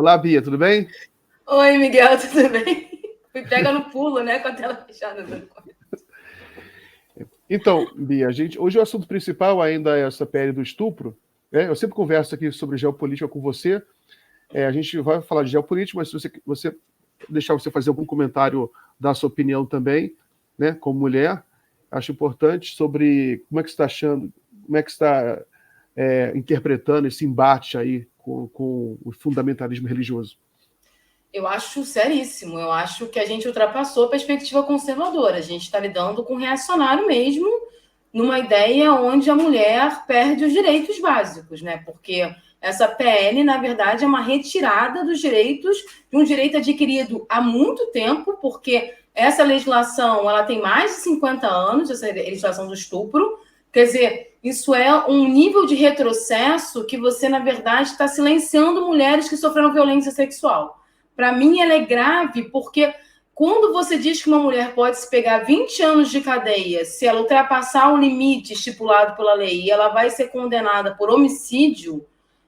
Olá, Bia, tudo bem? Oi, Miguel, tudo bem? Fui pega no pulo, né, com a tela fechada. Então, Bia, hoje o assunto principal ainda é essa PL do estupro. Né? Eu sempre converso aqui sobre geopolítica com você. A gente vai falar de geopolítica, mas se você deixar você fazer algum comentário da sua opinião também, né, como mulher, acho importante sobre como é que você está achando, como é que você está interpretando esse embate aí com o fundamentalismo religioso. Eu acho seríssimo. Eu acho que a gente ultrapassou a perspectiva conservadora. A gente está lidando com reacionário mesmo, numa ideia onde a mulher perde os direitos básicos, né? Porque essa PL, na verdade, é uma retirada dos direitos, de um direito adquirido há muito tempo, porque essa legislação ela tem mais de 50 anos, essa legislação do estupro. Quer dizer, isso é um nível de retrocesso que você, na verdade, está silenciando mulheres que sofreram violência sexual. Para mim, ela é grave porque quando você diz que uma mulher pode se pegar 20 anos de cadeia se ela ultrapassar o limite estipulado pela lei e ela vai ser condenada por homicídio,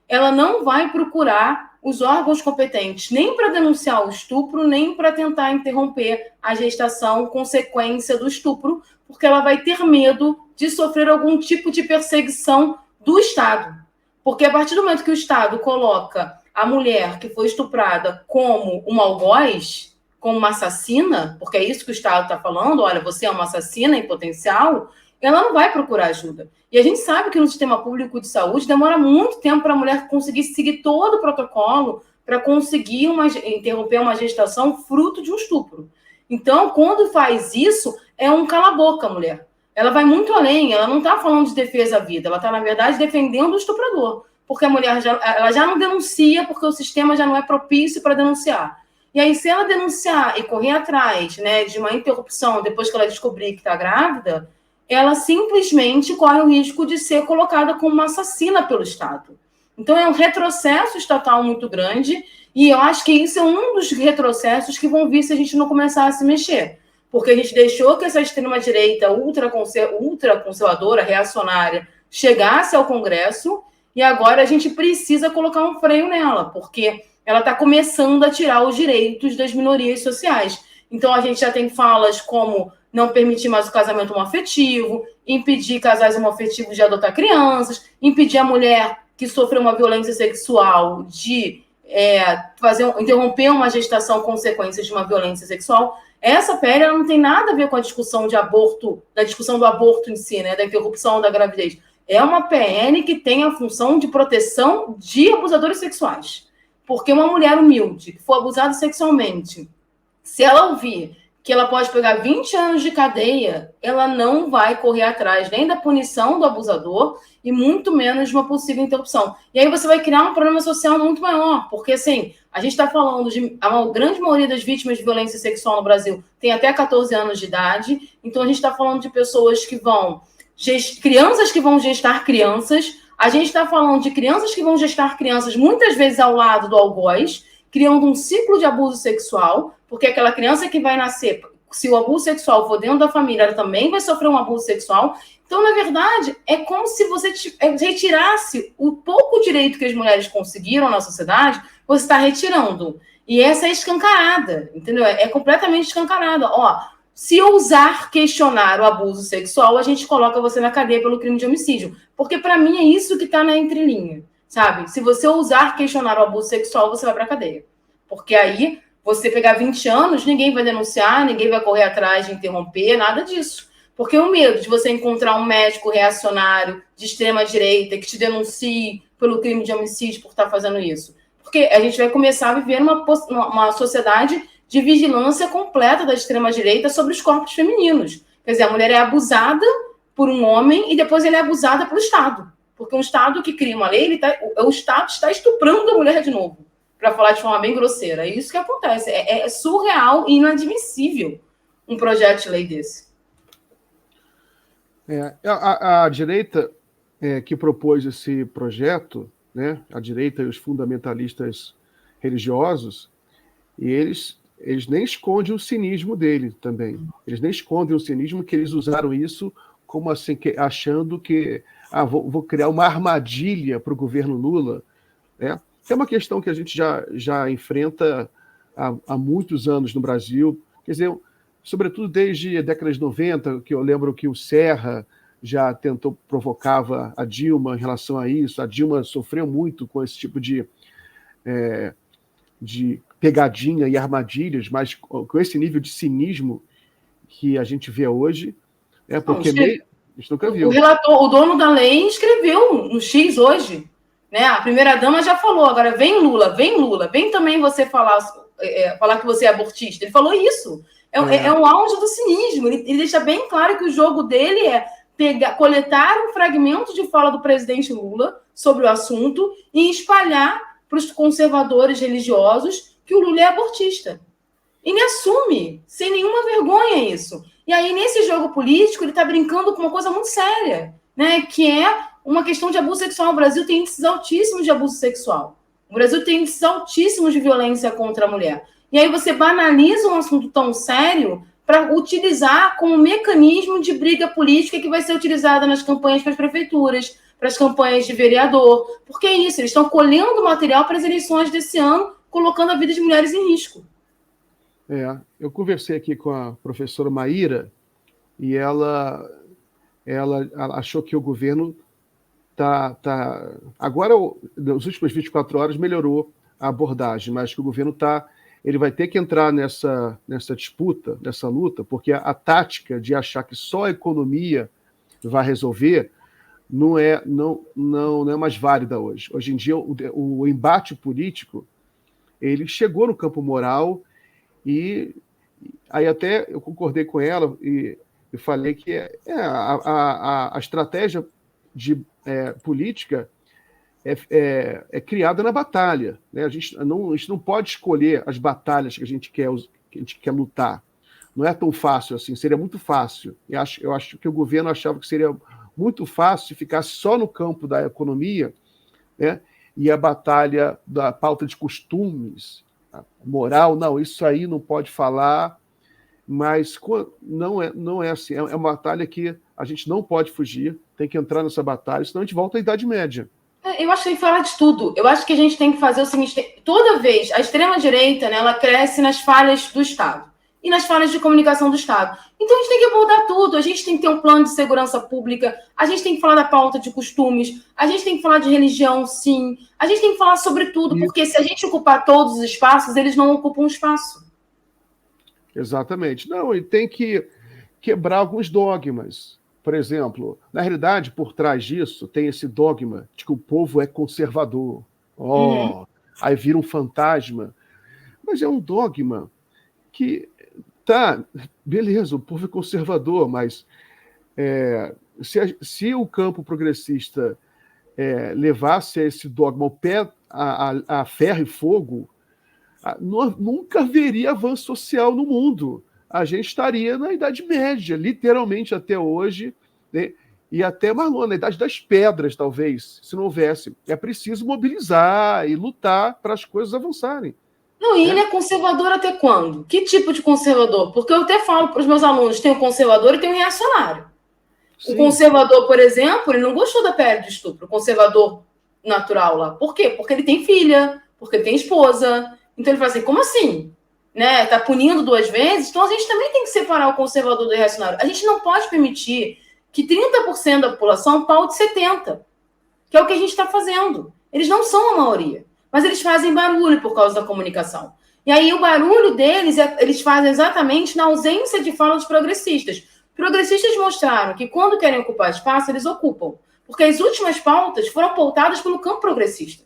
ela não vai procurar os órgãos competentes nem para denunciar o estupro, nem para tentar interromper a gestação consequência do estupro, porque ela vai ter medo de sofrer algum tipo de perseguição do Estado. Porque a partir do momento que o Estado coloca a mulher que foi estuprada como uma algoz, como uma assassina, porque é isso que o Estado está falando, olha, você é uma assassina em potencial, ela não vai procurar ajuda. E a gente sabe que no sistema público de saúde demora muito tempo para a mulher conseguir seguir todo o protocolo para conseguir interromper uma gestação fruto de um estupro. Então, quando faz isso, é um cala-boca, mulher. Ela vai muito além, ela não está falando de defesa à vida, ela está, na verdade, defendendo o estuprador. Porque a mulher ela já não denuncia, porque o sistema já não é propício para denunciar. E aí, se ela denunciar e correr atrás, né, de uma interrupção depois que ela descobrir que está grávida, ela simplesmente corre o risco de ser colocada como uma assassina pelo Estado. Então, é um retrocesso estatal muito grande, e eu acho que isso é um dos retrocessos que vão vir se a gente não começar a se mexer. Porque a gente deixou que essa extrema-direita ultraconservadora, reacionária, chegasse ao Congresso, e agora a gente precisa colocar um freio nela, porque ela está começando a tirar os direitos das minorias sociais. Então, a gente já tem falas como não permitir mais o casamento homoafetivo, impedir casais homoafetivos de adotar crianças, impedir a mulher que sofreu uma violência sexual de interromper uma gestação consequências de uma violência sexual. Essa PL ela não tem nada a ver com a discussão de aborto, da discussão do aborto em si, né, da interrupção da gravidez. É uma PL que tem a função de proteção de abusadores sexuais. Porque uma mulher humilde que for abusada sexualmente, se ela ouvir que ela pode pegar 20 anos de cadeia, ela não vai correr atrás nem da punição do abusador e muito menos de uma possível interrupção. E aí você vai criar um problema social muito maior, porque assim, a gente está falando de a grande maioria das vítimas de violência sexual no Brasil tem até 14 anos de idade, então a gente está falando de pessoas que vão crianças que vão gestar crianças, a gente está falando de crianças que vão gestar crianças muitas vezes ao lado do algoz, criando um ciclo de abuso sexual, porque aquela criança que vai nascer, se o abuso sexual for dentro da família, ela também vai sofrer um abuso sexual. Então, na verdade, é como se você retirasse o pouco direito que as mulheres conseguiram na sociedade, você está retirando. E essa é escancarada, entendeu? É completamente escancarada. Ó, se ousar questionar o abuso sexual, a gente coloca você na cadeia pelo crime de homicídio. Porque, para mim, é isso que está na entrelinha, sabe? Se você ousar questionar o abuso sexual, você vai para a cadeia. Porque aí, você pegar 20 anos, ninguém vai denunciar, ninguém vai correr atrás de interromper, nada disso. Porque o medo de você encontrar um médico reacionário de extrema-direita que te denuncie pelo crime de homicídio por estar fazendo isso. Porque a gente vai começar a viver uma sociedade de vigilância completa da extrema-direita sobre os corpos femininos. Quer dizer, a mulher é abusada por um homem e depois ele é abusada pelo Estado. Porque um Estado que cria uma lei, o Estado está estuprando a mulher de novo, para falar de forma bem grosseira. É isso que acontece. É surreal e inadmissível um projeto de lei desse. A direita que propôs esse projeto, né, a direita e os fundamentalistas religiosos, e eles nem escondem o cinismo dele também. Eles nem escondem o cinismo que eles usaram isso como assim, achando que vou criar uma armadilha para o governo Lula, né? é uma questão que a gente já enfrenta há muitos anos no Brasil, quer dizer, sobretudo desde a década de 90, que eu lembro que o Serra já provocava a Dilma em relação a isso. A Dilma sofreu muito com esse tipo de pegadinha e armadilhas, mas com esse nível de cinismo que a gente vê hoje, porque a gente nunca viu. O dono da lei escreveu no X hoje, né? A primeira-dama já falou, agora vem Lula, vem também você falar que você é abortista. Ele falou isso. É um auge do cinismo. Ele deixa bem claro que o jogo dele é coletar um fragmento de fala do presidente Lula sobre o assunto e espalhar para os conservadores religiosos que o Lula é abortista. Ele assume, sem nenhuma vergonha, isso. E aí, nesse jogo político, ele está brincando com uma coisa muito séria, né? Que é uma questão de abuso sexual. O Brasil tem índices altíssimos de abuso sexual. O Brasil tem índices altíssimos de violência contra a mulher. E aí você banaliza um assunto tão sério para utilizar como mecanismo de briga política que vai ser utilizada nas campanhas para as prefeituras, para as campanhas de vereador. Porque é isso, eles estão colhendo material para as eleições desse ano, colocando a vida de mulheres em risco. Eu conversei aqui com a professora Maíra e ela achou que o governo agora, nas últimas 24 horas, melhorou a abordagem, mas que o governo ele vai ter que entrar nessa disputa, nessa luta, porque a tática de achar que só a economia vai resolver não é mais válida hoje. Hoje em dia, o embate político ele chegou no campo moral. E aí até eu concordei com ela e falei que a estratégia política é criada na batalha, né? A gente não pode escolher as batalhas que a gente quer lutar. Não é tão fácil assim, seria muito fácil. Eu acho que o governo achava que seria muito fácil se ficasse só no campo da economia, né? E a batalha da pauta de costumes, moral, não, isso aí não pode falar, mas não é assim. É uma batalha que a gente não pode fugir, tem que entrar nessa batalha, senão a gente volta à Idade Média. Eu acho que tem que falar de tudo. Eu acho que a gente tem que fazer o seguinte: toda vez, a extrema-direita, né, ela cresce nas falhas do Estado e nas falhas de comunicação do Estado. Então a gente tem que abordar tudo. A gente tem que ter um plano de segurança pública, a gente tem que falar da pauta de costumes, a gente tem que falar de religião, sim, a gente tem que falar sobre tudo, porque se a gente ocupar todos os espaços, eles não ocupam espaço. Exatamente. Não, e tem que quebrar alguns dogmas. Por exemplo, na realidade, por trás disso, tem esse dogma de que o povo é conservador. Aí vira um fantasma. Mas é um dogma que beleza, o povo é conservador, mas se o campo progressista levasse esse dogma ao pé, a ferro e fogo, nunca haveria avanço social no mundo. A gente estaria na Idade Média, literalmente até hoje, né? E até mais longe, na Idade das Pedras, talvez, se não houvesse. É preciso mobilizar e lutar para as coisas avançarem. Não, e ele é conservador até quando? Que tipo de conservador? Porque eu até falo para os meus alunos, tem o conservador e tem o reacionário. Sim. O conservador, por exemplo, ele não gostou da PL de estupro, o conservador natural lá. Por quê? Porque ele tem filha, porque ele tem esposa. Então ele fala assim, como assim? Né? Tá punindo 2 vezes? Então a gente também tem que separar o conservador do reacionário. A gente não pode permitir que 30% da população paute 70%, que é o que a gente está fazendo. Eles não são a maioria, mas eles fazem barulho por causa da comunicação. E aí o barulho deles, eles fazem exatamente na ausência de fala dos progressistas. Progressistas mostraram que quando querem ocupar espaço, eles ocupam. Porque as últimas pautas foram pautadas pelo campo progressista.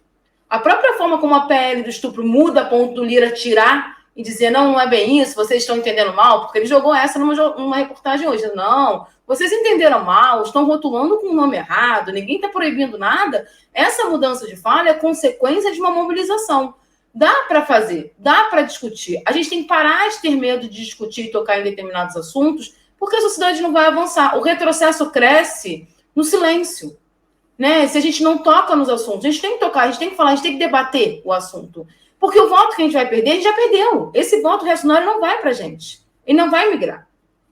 A própria forma como a PL do estupro muda a ponto do Lira tirar e dizer, não é bem isso, vocês estão entendendo mal, porque ele jogou essa numa reportagem hoje. Não, vocês entenderam mal, estão rotulando com o nome errado, ninguém está proibindo nada. Essa mudança de fala é consequência de uma mobilização. Dá para fazer, dá para discutir. A gente tem que parar de ter medo de discutir e tocar em determinados assuntos, porque a sociedade não vai avançar. O retrocesso cresce no silêncio. Né? Se a gente não toca nos assuntos, a gente tem que tocar, a gente tem que falar, a gente tem que debater o assunto. Porque o voto que a gente vai perder, a gente já perdeu. Esse voto reacionário não vai para a gente. Ele não vai migrar.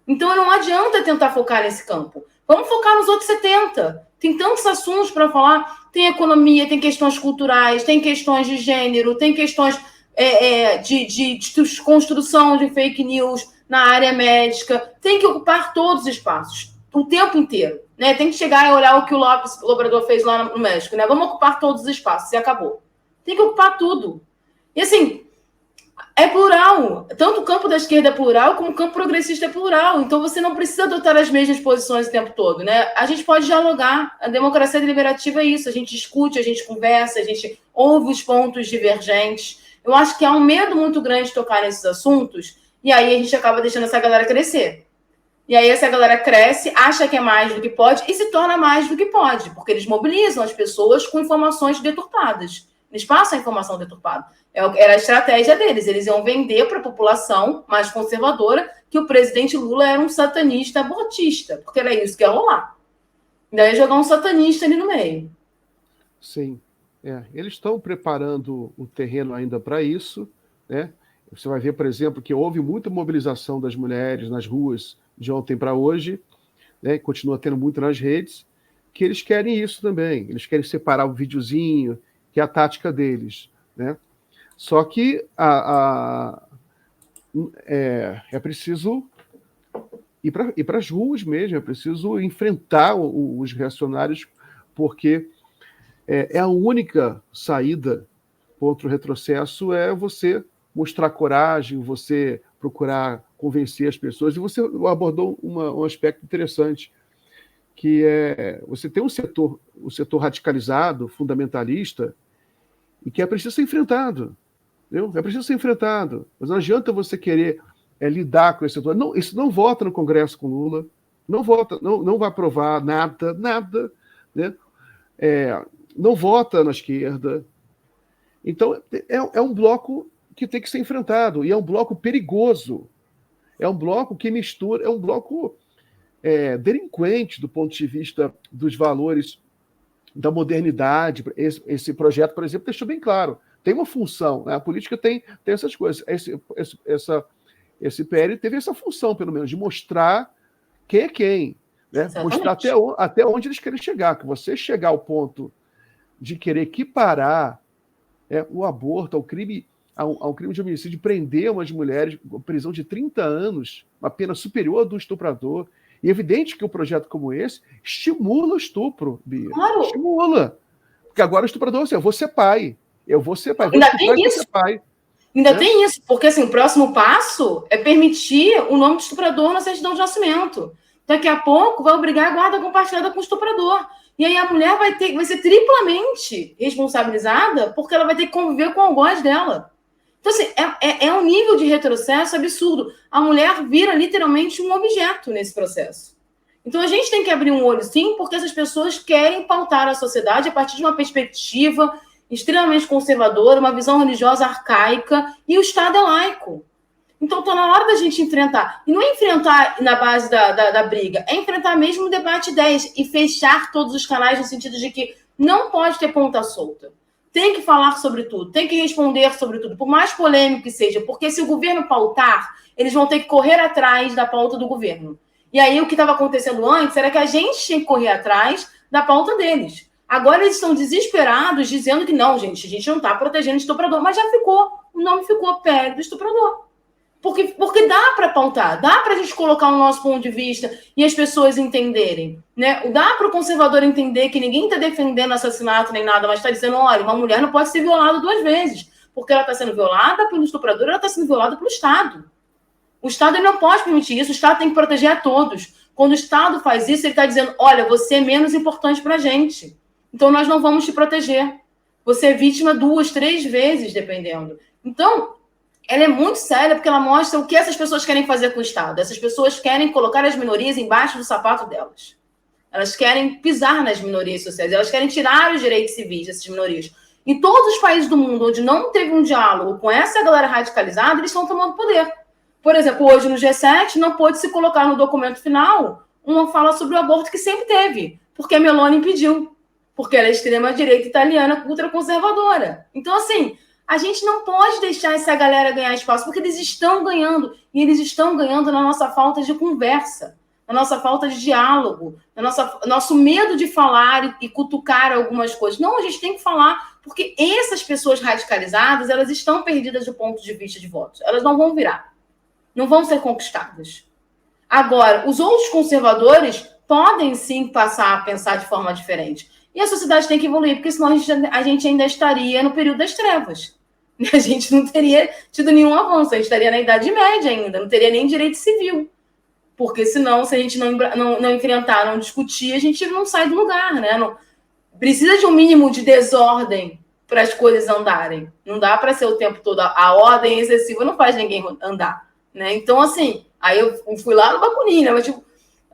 Então não adianta tentar focar nesse campo. Vamos focar nos outros 70%. Tem tantos assuntos para falar. tem economia, tem questões culturais, tem questões de gênero, tem questões de construção de fake news na área médica, tem que ocupar todos os espaços, o tempo inteiro. Né? Tem que chegar e olhar o que o López Obrador fez lá no México. Né? Vamos ocupar todos os espaços, e acabou. Tem que ocupar tudo. E assim, é plural. Tanto o campo da esquerda é plural, como o campo progressista é plural. Então você não precisa adotar as mesmas posições o tempo todo. Né? A gente pode dialogar. A democracia deliberativa é isso. A gente discute, a gente conversa, a gente ouve os pontos divergentes. Eu acho que há um medo muito grande de tocar nesses assuntos, e aí a gente acaba deixando essa galera crescer. E aí essa galera cresce, acha que é mais do que pode e se torna mais do que pode, porque eles mobilizam as pessoas com informações deturpadas. Eles passam a informação deturpada. Era a estratégia deles. Eles iam vender para a população mais conservadora que o presidente Lula era um satanista abortista, porque era isso que ia rolar. E daí jogar um satanista ali no meio. Sim. Eles estão preparando o terreno ainda para isso, né? Você vai ver, por exemplo, que houve muita mobilização das mulheres nas ruas de ontem para hoje, né? Continua tendo muito nas redes, que eles querem isso também. Eles querem separar o videozinho, que é a tática deles, né? Só que é preciso ir para as ruas mesmo, é preciso enfrentar os reacionários, porque a única saída contra o retrocesso é você mostrar coragem, você procurar convencer as pessoas. E você abordou um aspecto interessante, que é você tem um setor radicalizado, fundamentalista, e que é preciso ser enfrentado. Entendeu? É preciso ser enfrentado. Mas não adianta você querer lidar com esse setor. Não, isso não vota no Congresso com Lula, não vota, não vai aprovar nada, né? Não vota na esquerda. Então, é um bloco que tem que ser enfrentado, e é um bloco perigoso. É um bloco que mistura, é um bloco delinquente do ponto de vista dos valores da modernidade. Esse projeto, por exemplo, deixou bem claro. Tem uma função, né? A política tem essas coisas. Esse PL teve essa função, pelo menos, de mostrar quem é quem. Né? Mostrar até onde eles querem chegar. Que você chegar ao ponto de querer equiparar o aborto ao crime de homicídio, prender umas mulheres com prisão de 30 anos, uma pena superior à do estuprador. E é evidente que um projeto como esse estimula o estupro, Bia. Claro. Estimula. Porque agora o estuprador, eu vou ser pai. Eu vou ser pai. Ainda tem isso. Ainda tem isso, porque assim, o próximo passo é permitir o nome de estuprador na certidão de nascimento. Daqui a pouco vai obrigar a guarda compartilhada com o estuprador. E aí a mulher vai ser triplamente responsabilizada porque ela vai ter que conviver com o algoz dela. Então, assim, é um nível de retrocesso absurdo. A mulher vira literalmente um objeto nesse processo. Então, a gente tem que abrir um olho, sim, porque essas pessoas querem pautar a sociedade a partir de uma perspectiva extremamente conservadora, uma visão religiosa arcaica, e o Estado é laico. Então, está na hora da gente enfrentar. E não é enfrentar na base da briga, é enfrentar mesmo o debate de ideias e fechar todos os canais no sentido de que não pode ter ponta solta. Tem que falar sobre tudo, tem que responder sobre tudo, por mais polêmico que seja, porque se o governo pautar, eles vão ter que correr atrás da pauta do governo. E aí, o que estava acontecendo antes era que a gente tinha que correr atrás da pauta deles. Agora eles estão desesperados, dizendo que não, gente, a gente não está protegendo o estuprador. Mas já ficou, o nome ficou PL do estuprador. Porque dá para pautar, dá para a gente colocar o nosso ponto de vista e as pessoas entenderem. Né? Dá para o conservador entender que ninguém está defendendo assassinato nem nada, mas está dizendo, olha, uma mulher não pode ser violada 2 vezes, porque ela está sendo violada pelo estuprador, ela está sendo violada pelo Estado. O Estado ele não pode permitir isso, o Estado tem que proteger a todos. Quando o Estado faz isso, ele está dizendo, olha, você é menos importante para a gente. Então, nós não vamos te proteger. Você é vítima 2, 3 vezes, dependendo. Então, ela é muito séria porque ela mostra o que essas pessoas querem fazer com o Estado. Essas pessoas querem colocar as minorias embaixo do sapato delas. Elas querem pisar nas minorias sociais. Elas querem tirar os direitos civis dessas minorias. Em todos os países do mundo onde não teve um diálogo com essa galera radicalizada, eles estão tomando poder. Por exemplo, hoje no G7 não pôde se colocar no documento final uma fala sobre o aborto que sempre teve, porque a Meloni impediu. Porque ela é extrema-direita italiana ultraconservadora. Então, assim, a gente não pode deixar essa galera ganhar espaço, porque eles estão ganhando. E eles estão ganhando na nossa falta de conversa, na nossa falta de diálogo, nosso medo de falar e cutucar algumas coisas. Não, a gente tem que falar, porque essas pessoas radicalizadas, elas estão perdidas do ponto de vista de votos. Elas não vão virar. Não vão ser conquistadas. Agora, os outros conservadores podem sim passar a pensar de forma diferente. E a sociedade tem que evoluir, porque senão a gente ainda estaria no período das trevas. A gente não teria tido nenhum avanço, a gente estaria na Idade Média ainda, não teria nem direito civil. Porque senão, se a gente não enfrentar, não discutir, a gente não sai do lugar, né? Não, precisa de um mínimo de desordem para as coisas andarem. Não dá para ser o tempo todo. A ordem excessiva não faz ninguém andar, né? Então, assim, aí eu fui lá no Bakunin, né? Mas, tipo,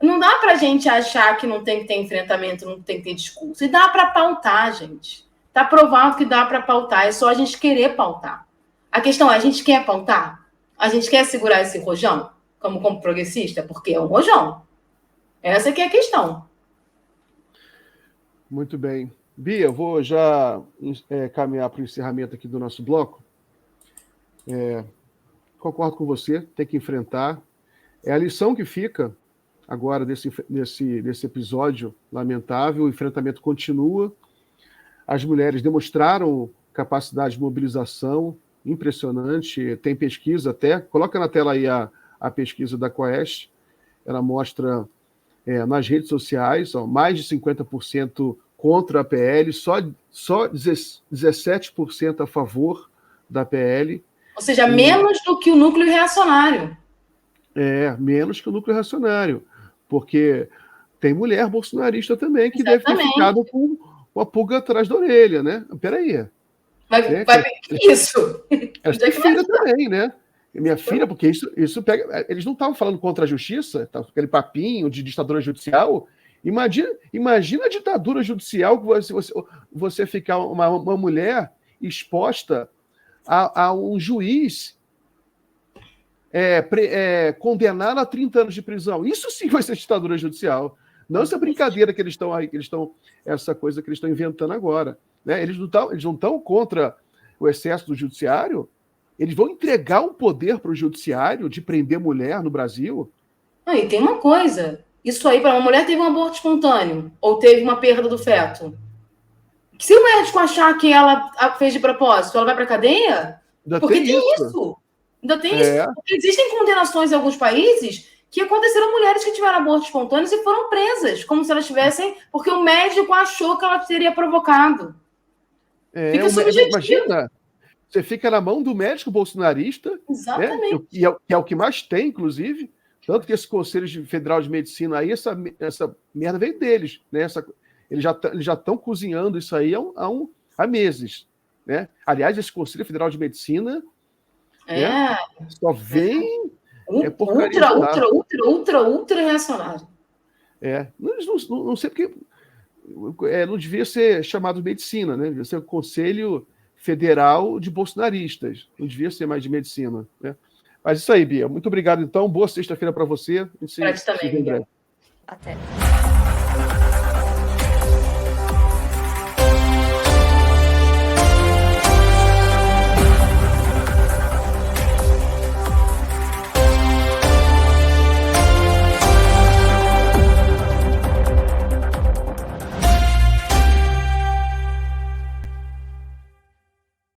não dá para a gente achar que não tem que ter enfrentamento, não tem que ter discurso. E dá para pautar, gente. Está provado que dá para pautar, é só a gente querer pautar. A questão é, a gente quer pautar? A gente quer segurar esse rojão como progressista? Porque é um rojão. Essa que é a questão. Muito bem. Bia, eu vou já caminhar para o encerramento aqui do nosso bloco. Concordo com você, tem que enfrentar. É a lição que fica agora desse episódio lamentável, o enfrentamento continua. As mulheres demonstraram capacidade de mobilização impressionante, tem pesquisa até, coloca na tela aí a pesquisa da Quaest, ela mostra nas redes sociais, mais de 50% contra a PL, só 17% a favor da PL. Ou seja, menos do que o núcleo reacionário. Menos que o núcleo reacionário, porque tem mulher bolsonarista também que deve ter ficado com uma pulga atrás da orelha, né? Peraí. Que isso? Ela tem filha também, né? Minha filha, porque isso pega... Eles não estavam falando contra a justiça, aquele papinho de ditadura judicial. Imagina a ditadura judicial que você ficar uma mulher exposta a um juiz condenado a 30 anos de prisão. Isso sim vai ser ditadura judicial. Não essa brincadeira que eles estão aí, essa coisa que eles estão inventando agora. Né? Eles não estão contra o excesso do judiciário. Eles vão entregar um poder para o judiciário de prender mulher no Brasil. E tem uma coisa. Isso aí, para uma mulher teve um aborto espontâneo ou teve uma perda do feto. Se o médico achar que ela fez de propósito, ela vai para a cadeia? Porque tem isso. Ainda tem isso. Porque existem condenações em alguns países que aconteceram mulheres que tiveram aborto espontâneo e foram presas, como se elas tivessem... Porque o médico achou que ela teria provocado. Fica subjetivo. Imagina, você fica na mão do médico bolsonarista, exatamente, né? Que é o que mais tem, inclusive, tanto que esse Conselho Federal de Medicina aí, essa merda veio deles, né? Eles já estão cozinhando isso aí há meses, né? Aliás, esse Conselho Federal de Medicina né, só vem ultra reacionário. Não sei porque não devia ser chamado medicina, né? Devia ser o Conselho Federal de Bolsonaristas, não devia ser mais de medicina, né? Mas isso aí, Bia. Muito obrigado, então. Boa sexta-feira para você. Para ti também, em breve. Até.